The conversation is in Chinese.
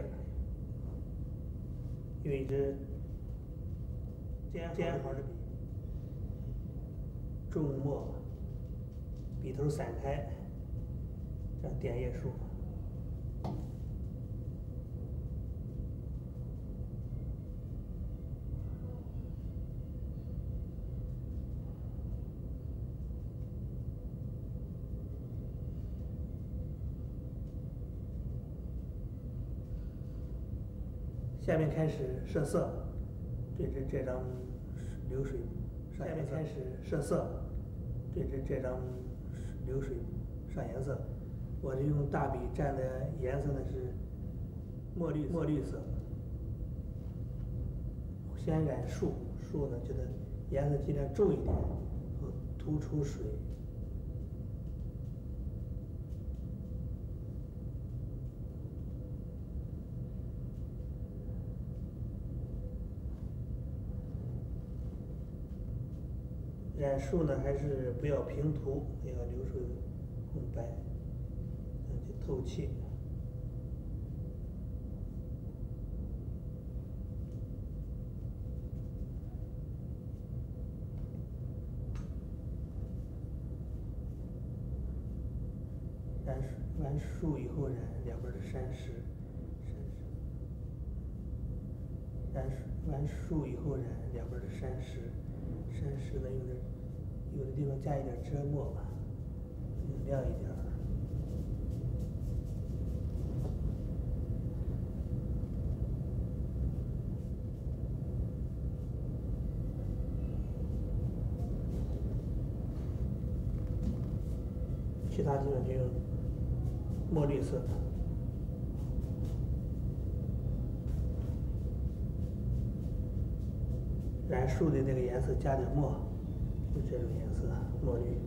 点儿，用一支尖毫的笔，重墨，笔头散开，这样点叶树。下面开始设色，对这张流水上颜色。下面开始设色，对这张流水上颜色。我是用大笔蘸的颜色呢是墨绿色。先染树呢，觉得颜色尽量重一点，突出水。染树呢，还是不要平涂，要留出空白，就透气。染完树以后，染两边的山石。染完树以后，染两边的山石。山石呢，有的地方加一点遮墨吧，亮一点。其他地方就用墨绿色。染树的那个颜色加点墨，就这种颜色，墨绿。